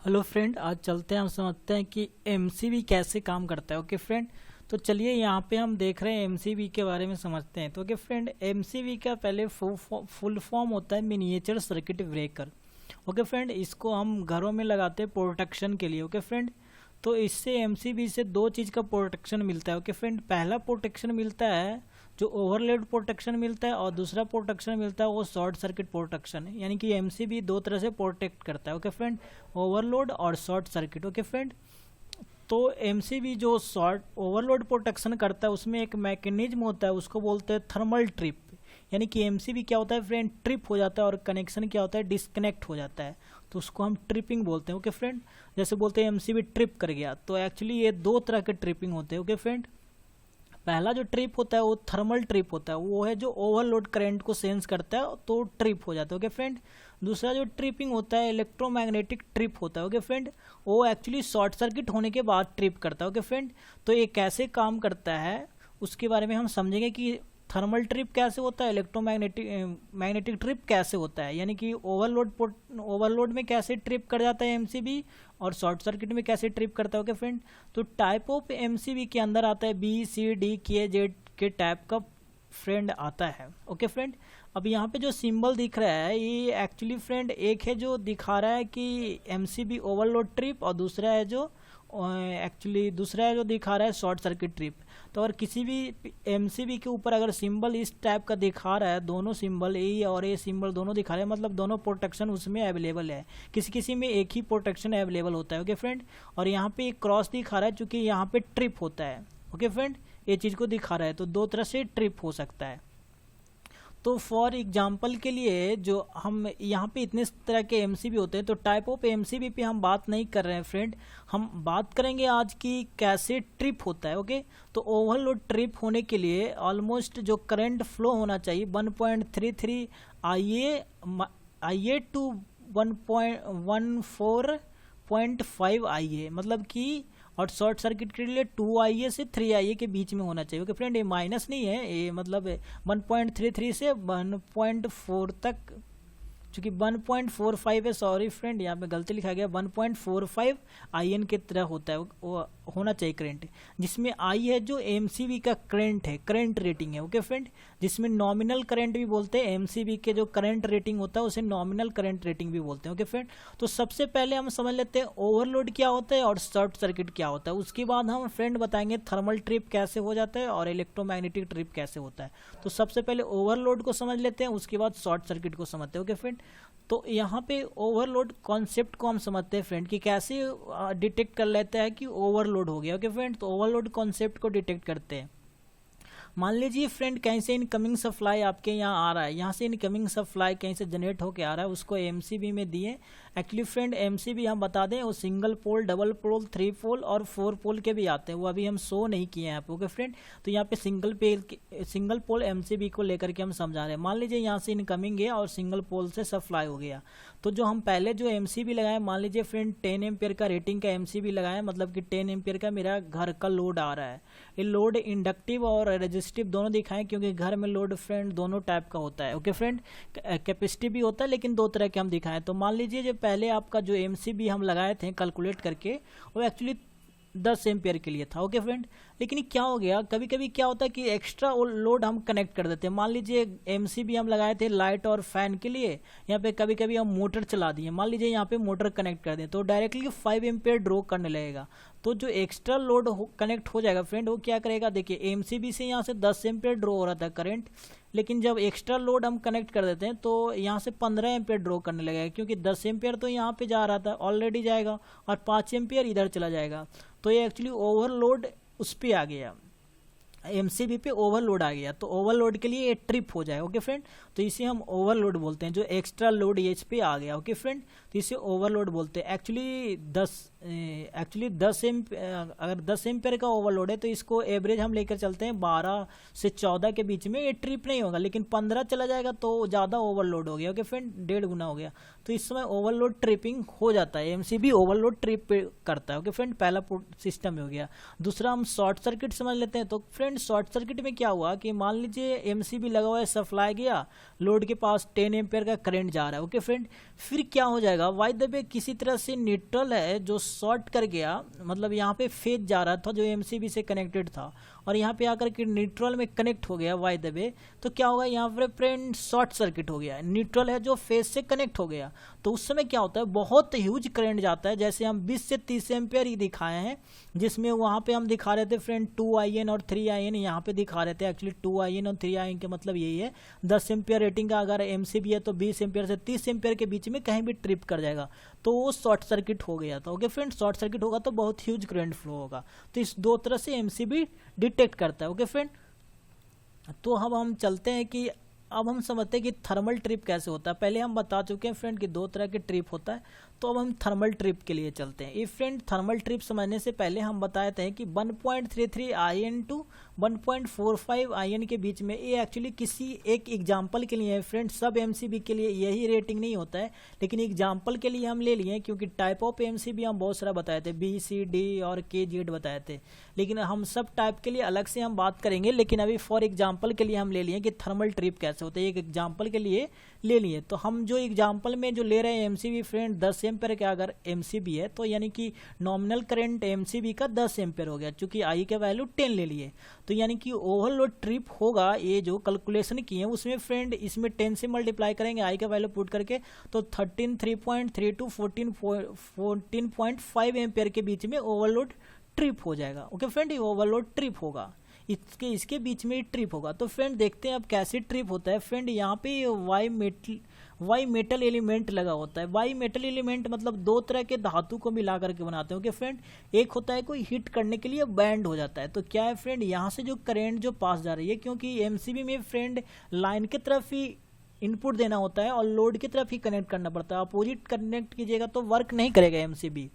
Hello friend, आज चलते हैं हम समझते हैं कि एमसीबी कैसे काम करता है। ओके फ्रेंड, तो चलिए यहाँ पे हम देख रहे हैं एमसीबी के बारे में समझते हैं। तो ओके फ्रेंड, एमसीबी का पहले फुल फॉर्म होता है miniature circuit breaker. Okay friend, इसको हम घरों में लगाते हैं प्रोटेक्शन के लिए। ओके फ्रेंड, तो इससे एमसीबी से दो चीज़ का प्रोटेक्शन मिलता है। ओके फ्रेंड, पहला प्रोटेक्शन मिलता है जो ओवरलोड प्रोटेक्शन मिलता है, और दूसरा प्रोटेक्शन मिलता है वो शॉर्ट सर्किट प्रोटेक्शन है। यानी कि एमसीबी दो तरह से प्रोटेक्ट करता है। ओके फ्रेंड, ओवरलोड और शॉर्ट सर्किट। ओके फ्रेंड, तो एमसीबी जो शॉर्ट ओवरलोड प्रोटेक्शन करता है उसमें एक मैकेनिज्म होता है, उसको बोलते हैं थर्मल ट्रिप। यानी कि एमसीबी क्या होता है फ्रेंड, ट्रिप हो जाता है, और कनेक्शन क्या होता है, डिस्कनेक्ट हो जाता है। तो उसको हम ट्रिपिंग बोलते हैं। ओके फ्रेंड, जैसे बोलते हैं एमसीबी ट्रिप कर गया, तो एक्चुअली ये दो तरह के ट्रिपिंग होते हैं। ओके फ्रेंड, पहला जो ट्रिप होता है वो थर्मल ट्रिप होता है, वो है जो ओवरलोड करंट को सेंस करता है तो ट्रिप हो जाता है। ओके फ्रेंड, दूसरा जो ट्रिपिंग होता है इलेक्ट्रोमैग्नेटिक ट्रिप होता है। ओके फ्रेंड, वो एक्चुअली शॉर्ट सर्किट होने के बाद ट्रिप करता है। ओके फ्रेंड, तो ये कैसे काम करता है उसके बारे में हम समझेंगे कि थर्मल ट्रिप कैसे होता है, इलेक्ट्रोमैग्नेटिक मैग्नेटिक ट्रिप कैसे होता है, यानी कि ओवरलोड में कैसे ट्रिप कर जाता है एमसीबी, और शॉर्ट सर्किट में कैसे ट्रिप करता है। ओके फ्रेंड, तो टाइप ऑफ एमसीबी के अंदर आता है बी सी डी के जेड के टाइप का फ्रेंड आता है। ओके फ्रेंड, अब यहाँ पे जो सिंबल दिख रहा है ये एक्चुअली फ्रेंड एक है जो दिखा रहा है कि एमसीबी ओवरलोड ट्रिप, और दूसरा है जो दिखा रहा है शॉर्ट सर्किट ट्रिप। तो अगर किसी भी एमसीबी के ऊपर अगर सिंबल इस टाइप का दिखा रहा है, दोनों सिंबल ए और ए सिंबल दोनों दिखा रहे हैं, मतलब दोनों प्रोटेक्शन उसमें अवेलेबल है। किसी किसी में एक ही प्रोटेक्शन अवेलेबल होता है। ओके फ्रेंड, और यहाँ पे एक क्रॉस दिखा रहा है चूंकि यहाँ पे ट्रिप होता है। ओके फ्रेंड, ये चीज़ को दिखा रहा है, तो दो तरह से ट्रिप हो सकता है। तो फॉर एग्जांपल के लिए जो हम यहाँ पे इतने तरह के एमसीबी होते हैं, तो टाइप ऑफ एमसीबी पे हम बात नहीं कर रहे हैं फ्रेंड, हम बात करेंगे आज की कैसे ट्रिप होता है। ओके, तो ओवरलोड ट्रिप होने के लिए ऑलमोस्ट जो करंट फ्लो होना चाहिए 1.33 आई ए टू 1.14.5 आई ए, मतलब कि, और शॉर्ट सर्किट के लिए 2 आई ए से 3 आई ए के बीच में होना चाहिए। ओके फ्रेंड, ये माइनस नहीं है, ये मतलब 1.33 से 1.4 तक, चूंकि 1.45 है, सॉरी फ्रेंड यहाँ पे गलती लिखा गया, 1.45 आई एन की तरह होता है वो होना चाहिए करंट, जिसमें आई है जो एमसीबी का करंट है, करंट रेटिंग है। ओके फ्रेंड, जिसमें नॉमिनल करंट भी बोलते हैं, एमसीबी के जो करंट रेटिंग होता है उसे नॉमिनल करंट रेटिंग भी बोलते हैं। ओके फ्रेंड, तो सबसे पहले हम समझ लेते हैं ओवरलोड क्या होता है और शॉर्ट सर्किट क्या होता है, उसके बाद हम फ्रेंड बताएंगे थर्मल ट्रिप कैसे हो जाता है और इलेक्ट्रोमैग्नेटिक ट्रिप कैसे होता है। तो सबसे पहले ओवरलोड को समझ लेते हैं, उसके बाद शॉर्ट सर्किट को समझते हैं। ओके फ्रेंड, तो यहाँ पे ओवरलोड कॉन्सेप्ट को हम समझते हैं फ्रेंड कि कैसे डिटेक्ट कर लेता है कि ओवरलोड हो गया। ओके फ्रेंड, तो ओवरलोड कॉन्सेप्ट को डिटेक्ट करते हैं। मान लीजिए फ्रेंड कहीं से इनकमिंग सप्लाई आपके यहाँ आ रहा है, यहाँ से इनकमिंग सप्लाई कहीं से जनरेट होकर आ रहा है, उसको एमसीबी में दिए। एक्चुअली फ्रेंड एमसीबी हम बता दें वो सिंगल पोल, डबल पोल, 3 पोल और 4 पोल के भी आते हैं, वो अभी हम शो नहीं किए हैं यहाँ पे। ओके फ्रेंड, तो यहाँ पे सिंगल पोल एमसीबी को लेकर के हम समझा रहे हैं। मान लीजिए यहाँ से इनकमिंग है और सिंगल पोल से सप्लाई हो गया, तो जो हम पहले जो एमसीबी लगाए, मान लीजिए फ्रेंड 10 एम्पियर का रेटिंग का एमसीबी लगाए, मतलब कि 10 एम्पियर का मेरा घर का लोड आ रहा है। ये लोड इंडक्टिव और रेजिस्टिव दोनों दिखाएं, क्योंकि घर में लोड फ्रेंड दोनों टाइप का होता है। ओके फ्रेंड, कैपेसिटिव भी होता है, लेकिन दो तरह के हम दिखाएं। तो मान लीजिए जो पहले आपका जो एमसीबी हम लगाए थे कैलकुलेट करके, वो एक्चुअली 10 एम्पियर के लिए था। ओके फ्रेंड, लेकिन क्या हो गया, कभी कभी क्या होता है कि एक्स्ट्रा लोड हम कनेक्ट कर देते हैं। मान लीजिए एमसीबी हम लगाए थे लाइट और फैन के लिए, यहाँ पे कभी कभी हम मोटर चला दिए, मान लीजिए यहाँ पे मोटर कनेक्ट कर दें, तो डायरेक्टली 5 एम्पियर ड्रॉ करने लगेगा। तो जो एक्स्ट्रा लोड कनेक्ट हो जाएगा फ्रेंड, वो क्या करेगा, देखिए एमसीबी से यहाँ से 10 एम्पियर ड्रॉ हो रहा था करंट, लेकिन जब एक्स्ट्रा लोड हम कनेक्ट कर देते हैं तो यहाँ से 15 एम्पियर ड्रॉ करने लगेगा, क्योंकि 10 एम्पियर तो यहाँ पे जा रहा था ऑलरेडी जाएगा, और 5 एम्पियर इधर चला जाएगा। तो ये एक्चुअली ओवरलोड उस पर आ गया, एमसीबी पे ओवरलोड आ गया, तो ओवरलोड के लिए ये ट्रिप हो जाए। ओके फ्रेंड, तो इसे हम ओवरलोड बोलते हैं, जो एक्स्ट्रा लोड एच पे आ गया। ओके फ्रेंड, तो इसे ओवरलोड बोलते हैं। एक्चुअली 10 एम्पियर, अगर 10 एम्पियर का ओवरलोड है तो इसको एवरेज हम लेकर चलते हैं 12 से 14 के बीच में, ये ट्रिप नहीं होगा, लेकिन 15 चला जाएगा तो ज़्यादा ओवरलोड हो गया। ओके फ्रेंड, 1.5 गुना हो गया, तो इस समय ओवरलोड ट्रिपिंग हो जाता है, एमसीबी ओवरलोड ट्रिप करता है। ओके फ्रेंड, पहला सिस्टम हो गया। दूसरा हम शॉर्ट सर्किट समझ लेते हैं। तो फ्रेंड फ्रेंड शॉर्ट सर्किट में क्या हुआ कि मान लीजिए एमसीबी लगा हुआ है, सप्लाई गया, लोड के पास 10 एम्पियर का करंट जा रहा है। ओके फ्रेंड, फिर क्या हो जाएगा, वाई द वे किसी तरह से न्यूट्रल है जो शॉर्ट कर गया, मतलब यहाँ पे फेज जा रहा था जो एमसीबी से कनेक्टेड था और यहाँ पे आकर के न्यूट्रल में कनेक्ट हो गया वाई द वे, तो क्या होगा यहाँ पर फ्रेंड शॉर्ट सर्किट हो गया। न्यूट्रल है जो फेज से कनेक्ट हो गया, तो उस समय क्या होता है, बहुत ह्यूज करंट जाता है। जैसे हम 20 से 30 एम्पियर ही दिखाए हैं, जिसमें वहाँ पे हम दिखा रहे थे फ्रेंड 2IN और 3IN, यहाँ पे दिखा रहे थे एक्चुअली 2IN और 3IN के मतलब यही है 10 एम्पियर रेटिंग का अगर एमसीबी है तो 20 एम्पियर से 30 एम्पियर के बीच में कहीं भी ट्रिप कर जाएगा, तो वो शॉर्ट सर्किट हो गया था। ओके फ्रेंड, शॉर्ट सर्किट होगा तो बहुत ह्यूज करंट फ्लो होगा, तो इस दो तरह से एमसीबी डिटेक्ट करता है। ओके फ्रेंड, तो अब हम चलते हैं कि अब हम समझते हैं कि थर्मल ट्रिप कैसे होता है। पहले हम बता चुके हैं फ्रेंड कि दो तरह के ट्रिप होता है, तो अब हम थर्मल ट्रिप के लिए चलते हैं। ये फ्रेंड थर्मल ट्रिप समझने से पहले हम बताए थे कि 1.33 IN टू 1.45 IN के बीच में, ये एक्चुअली किसी एक एग्जाम्पल के लिए है फ्रेंड, सब एमसीबी के लिए यही रेटिंग नहीं होता है, लेकिन एग्जाम्पल के लिए हम ले लिए क्योंकि टाइप ऑफ एमसीबी हम बहुत सारा बताए थे, BC D और KZ बताए थे, लेकिन हम सब टाइप के लिए अलग से हम बात करेंगे। लेकिन अभी फॉर एग्जाम्पल के लिए हम ले लिए कि थर्मल ट्रिप कैसे होता है, एक एग्जाम्पल के लिए ले लिए। तो हम जो एग्जाम्पल में जो ले रहे हैं एमसीबी फ्रेंड 10 एम्पियर का अगर एमसीबी है, तो यानी कि नॉमिनल करंट एमसीबी का 10 एम्पियर हो गया, चूंकि आई का वैल्यू 10 ले लिए, तो यानी कि ओवरलोड ट्रिप होगा। ये जो कैलकुलेशन किए हैं उसमें फ्रेंड इसमें 10 से मल्टीप्लाई करेंगे आई का वैल्यू पुट करके, तो 13.3 टू 14.5 एम्पियर के बीच में ओवरलोड ट्रिप हो जाएगा। ओके फ्रेंड, ये ओवरलोड ट्रिप होगा, इसके बीच में ट्रिप होगा। तो फ्रेंड देखते हैं अब कैसे ट्रिप होता है। फ्रेंड यहाँ पे वाई मेटल एलिमेंट लगा होता है। वाई मेटल एलिमेंट मतलब दो तरह के धातु को मिला करके बनाते हैं। ओके फ्रेंड, एक होता है कोई हिट करने के लिए बैंड हो जाता है, तो क्या है फ्रेंड, यहाँ से जो करंट जो पास जा रही है, क्योंकि एमसीबी में फ्रेंड लाइन की तरफ ही इनपुट देना होता है और लोड की तरफ ही कनेक्ट करना पड़ता है, अपोजिट कनेक्ट कीजिएगा तो वर्क नहीं करेगा एमसीबी।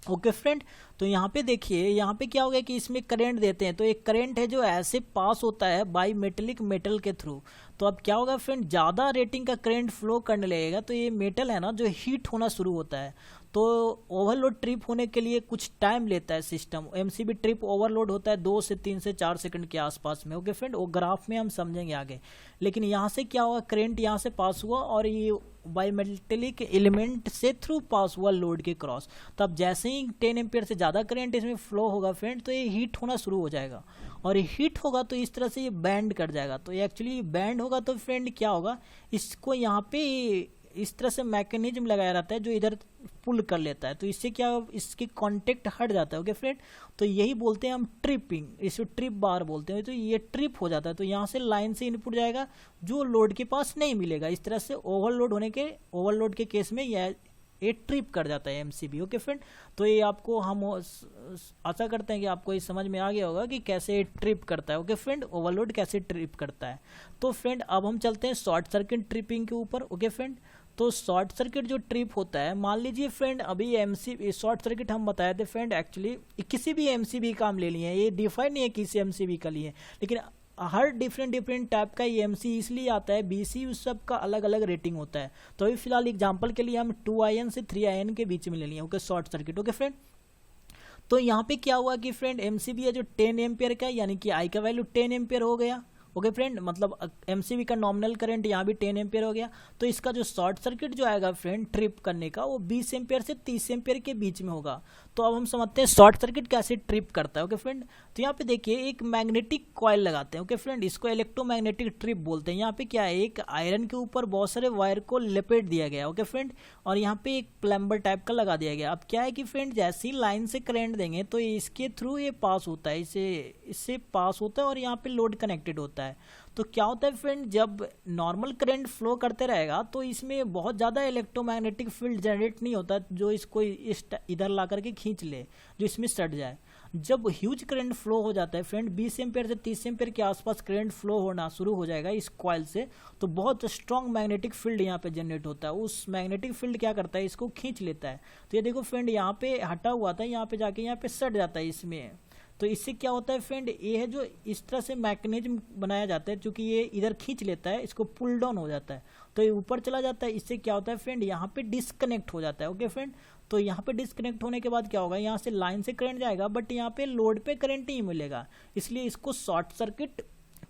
ओके फ्रेंड, तो यहाँ पे देखिए, यहाँ पे क्या हो गया कि इसमें करंट देते हैं, तो एक करंट है जो ऐसे पास होता है बाई मेटेलिक मेटल के थ्रू। तो अब क्या होगा फ्रेंड, ज़्यादा रेटिंग का करंट फ्लो करने लगेगा, तो ये मेटल है ना जो हीट होना शुरू होता है, तो ओवरलोड ट्रिप होने के लिए कुछ टाइम लेता है सिस्टम। एमसीबी ट्रिप ओवरलोड होता है 2 से 3 से 4 सेकंड के आसपास में। ओके फ्रेंड, वो ग्राफ में हम समझेंगे आगे। लेकिन यहाँ से क्या हुआ, करंट यहाँ से पास हुआ और ये बाईमेटेलिक एलिमेंट से थ्रू पास हुआ लोड के क्रॉस। तो अब जैसे ही 10 एम्पियर से ज़्यादा करंट इसमें फ्लो होगा फ्रेंड, तो ये हीट होना शुरू हो जाएगा, और ये हीट होगा तो इस तरह से ये बैंड कर जाएगा। तो ये एक्चुअली बैंड होगा तो फ्रेंड क्या होगा, इसको यहाँ पे इस तरह से मैकेनिज्म लगाया रहता है जो इधर पुल कर लेता है, तो इससे क्या इसकी कांटेक्ट हट जाता है। ओके फ्रेंड, तो यही बोलते हैं हम ट्रिपिंग, इसे ट्रिप बार बोलते हैं। तो ये ट्रिप हो जाता है, तो यहाँ से लाइन से इनपुट जाएगा जो लोड के पास नहीं मिलेगा। इस तरह से ओवरलोड के केस में ये ट्रिप कर जाता है एमसीबी। ओके फ्रेंड, तो ये आपको हम आशा करते हैं कि आपको ये समझ में आ गया होगा कि कैसे ट्रिप करता है। ओके फ्रेंड, ओवरलोड कैसे ट्रिप करता है। तो फ्रेंड अब हम चलते हैं शॉर्ट सर्किट ट्रिपिंग के ऊपर। ओके फ्रेंड, तो शॉर्ट सर्किट जो ट्रिप होता है, मान लीजिए फ्रेंड अभी एमसीबी शॉर्ट सर्किट हम बताए थे फ्रेंड, एक्चुअली किसी भी एमसीबी का हम ले लिए हैं, ये डिफाइन नहीं है किसी एमसीबी का लिए, लेकिन हर डिफरेंट टाइप का ये एमसी इसलिए आता है, बीसी उस सब का अलग अलग रेटिंग होता है। तो अभी फिलहाल एग्जांपल के लिए हम 2IN से 3IN के बीच में ले लिए। Okay, short circuit. Okay friend, तो यहाँ पे क्या हुआ कि फ्रेंड एमसीबी है जो 10 एम्पियर का, यानी कि आई का वैल्यू 10 एम्पियर हो गया। ओके फ्रेंड, मतलब एमसीबी का नॉमिनल करंट यहाँ भी 10 एम्पियर हो गया, तो इसका जो शॉर्ट सर्किट जो आएगा फ्रेंड ट्रिप करने का, वो 20 एम्पियर से 30 एम्पियर के बीच में होगा। तो अब हम समझते हैं शॉर्ट सर्किट कैसे ट्रिप करता है। ओके फ्रेंड, तो यहाँ पे देखिए एक मैग्नेटिक कॉइल लगाते हैं। ओके फ्रेंड, इसको इलेक्ट्रोमैग्नेटिक ट्रिप बोलते हैं। यहाँ पे क्या है, एक आयरन के ऊपर बहुत सारे वायर को लपेट दिया गया। ओके फ्रेंड, और यहाँ पे एक प्लम्बर टाइप का लगा दिया गया। अब क्या है कि फ्रेंड जैसे ही लाइन से करंट देंगे तो इसके थ्रू ये पास होता है, इससे पास होता है और यहाँ पे लोड कनेक्टेड होता है। तो क्या होता है फ्रेंड, जब नॉर्मल करंट फ्लो करते रहेगा तो इसमें बहुत ज़्यादा इलेक्ट्रोमैग्नेटिक फील्ड जनरेट नहीं होता जो इसको इधर ला करके खींच ले, जो इसमें सट जाए। जब ह्यूज करंट फ्लो हो जाता है फ्रेंड, 20 एम्पियर से 30 एम्पियर के आसपास करंट फ्लो होना शुरू हो जाएगा इस कॉइल से, तो बहुत स्ट्रॉन्ग मैग्नेटिक फील्ड यहाँ पे जनरेट होता है। उस मैग्नेटिक फील्ड क्या करता है, इसको खींच लेता है। तो ये देखो फ्रेंड, यहाँ पे हटा हुआ था, यहाँ पे जाके यहाँ पे सट जाता है इसमें। तो इससे क्या होता है फ्रेंड, ये है जो इस तरह से मैकेनिज्म बनाया जाता है, क्योंकि ये इधर खींच लेता है, इसको पुल डाउन हो जाता है, तो ये ऊपर चला जाता है। इससे क्या होता है फ्रेंड, यहाँ पे डिस्कनेक्ट हो जाता है। ओके फ्रेंड, तो यहाँ पे डिस्कनेक्ट होने के बाद क्या होगा, यहाँ से लाइन से करंट जाएगा बट यहाँ पे लोड पे करंट नहीं मिलेगा, इसलिए इसको शॉर्ट सर्किट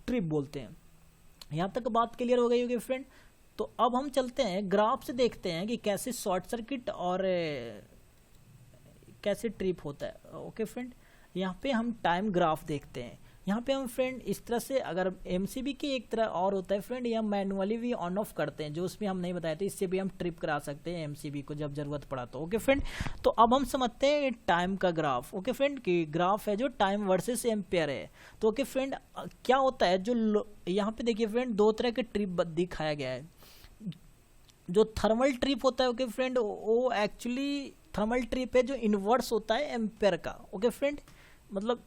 ट्रिप बोलते हैं। यहाँ तक बात क्लियर हो गई होगी फ्रेंड। तो अब हम चलते हैं ग्राफ से देखते हैं कि कैसे शॉर्ट सर्किट और कैसे ट्रिप होता है। ओके फ्रेंड, यहाँ पे हम टाइम ग्राफ देखते हैं। यहाँ पे हम फ्रेंड इस तरह से, अगर एमसीबी की एक तरह और होता है फ्रेंड, या मैनुअली भी ऑन ऑफ करते हैं, जो उसमें हम नहीं बताए थे, इससे भी हम ट्रिप करा सकते हैं एमसीबी को जब जरूरत पड़ा तो। ओके फ्रेंड, तो अब हम समझते हैं टाइम का ग्राफ। ओके फ्रेंड, कि ग्राफ है जो टाइम वर्सेस एम्पेयर है। तो ओके फ्रेंड, क्या होता है, जो यहाँ पे देखिए फ्रेंड दो तरह के ट्रिप दिखाया गया है। जो थर्मल ट्रिप होता है ओके फ्रेंड, वो एक्चुअली थर्मल ट्रिप है जो इनवर्स होता है एम्पेयर का। ओके फ्रेंड, मतलब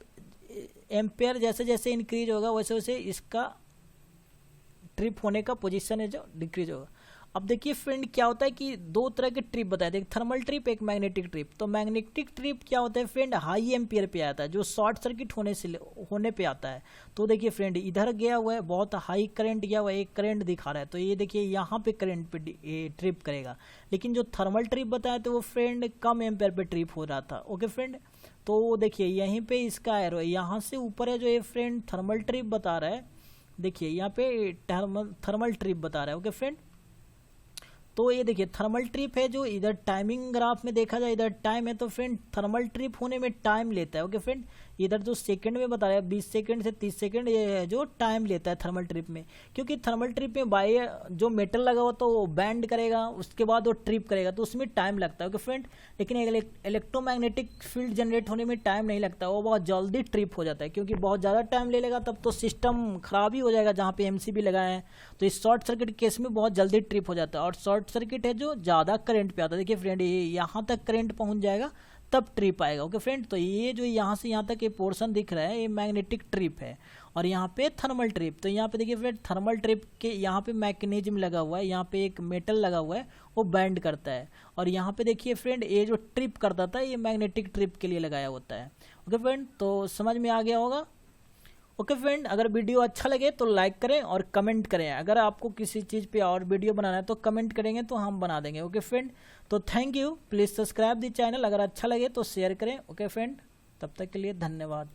एम्पेयर जैसे जैसे इंक्रीज होगा वैसे वैसे इसका ट्रिप होने का पोजीशन है जो डिक्रीज होगा। अब देखिए फ्रेंड क्या होता है कि दो तरह के ट्रिप बताए थे, थर्मल ट्रिप एक मैग्नेटिक ट्रिप। तो मैग्नेटिक ट्रिप क्या होता है फ्रेंड, हाई एम्पियर पे आता है, जो शॉर्ट सर्किट होने पे आता है। तो देखिए फ्रेंड इधर गया हुआ है, बहुत हाई करंट गया हुआ है, एक करंट दिखा रहा है, तो ये देखिए यहाँ पे करंट पे ट्रिप करेगा। लेकिन जो थर्मल ट्रिप बताया तो वो फ्रेंड कम एम्पियर पे ट्रिप हो रहा था। ओके फ्रेंड, तो देखिए यहीं पे इसका एरो है, यहाँ से ऊपर है जो ये फ्रेंड थर्मल ट्रिप बता रहा है, देखिए यहाँ पे थर्मल ट्रिप बता रहा है। ओके फ्रेंड, तो ये देखिए थर्मल ट्रिप है जो इधर टाइमिंग ग्राफ में देखा जाए, इधर टाइम है, तो फ्रेंड थर्मल ट्रिप होने में टाइम लेता है। ओके फ्रेंड, इधर जो सेकंड में बता रहा है 20 सेकंड से 30 सेकंड, ये है जो टाइम लेता है थर्मल ट्रिप में। क्योंकि थर्मल ट्रिप में बाई जो मेटल लगा हुआ तो वो बैंड करेगा, उसके बाद वो ट्रिप करेगा, तो उसमें टाइम लगता है। ओके फ्रेंड, लेकिन इलेक्ट्रोमैग्नेटिक फील्ड जनरेट होने में टाइम नहीं लगता, वो बहुत जल्दी ट्रिप हो जाता है। क्योंकि बहुत ज़्यादा टाइम ले लेगा तब तो सिस्टम खराब ही हो जाएगा जहाँ पे एमसीबी लगाए हैं। तो इस शॉर्ट सर्किट केस में बहुत जल्दी ट्रिप हो जाता है, और शॉर्ट सर्किट है जो ज़्यादा करंट पे आता है। देखिए फ्रेंड ये यहाँ तक करंट पहुँच जाएगा तब ट्रिप आएगा। ओके फ्रेंड, तो ये जो यहाँ से यहाँ तक ये पोर्शन दिख रहा है ये मैग्नेटिक ट्रिप है, और यहाँ पे थर्मल ट्रिप। तो यहाँ पे देखिए फ्रेंड थर्मल ट्रिप के यहाँ पे मैकेनिज्म लगा हुआ है, यहाँ पे एक मेटल लगा हुआ है वो बैंड करता है, और यहाँ पे देखिए फ्रेंड ये जो ट्रिप करता था ये मैग्नेटिक ट्रिप के लिए लगाया होता है। ओके फ्रेंड, तो समझ में आ गया होगा। ओके फ्रेंड, अगर वीडियो अच्छा लगे तो लाइक करें और कमेंट करें। अगर आपको किसी चीज़ पे और वीडियो बनाना है तो कमेंट करेंगे तो हम बना देंगे। ओके फ्रेंड, तो thank you, please subscribe the channel, अगर अच्छा लगे तो शेयर करें। ओके फ्रेंड, तब तक के लिए धन्यवाद।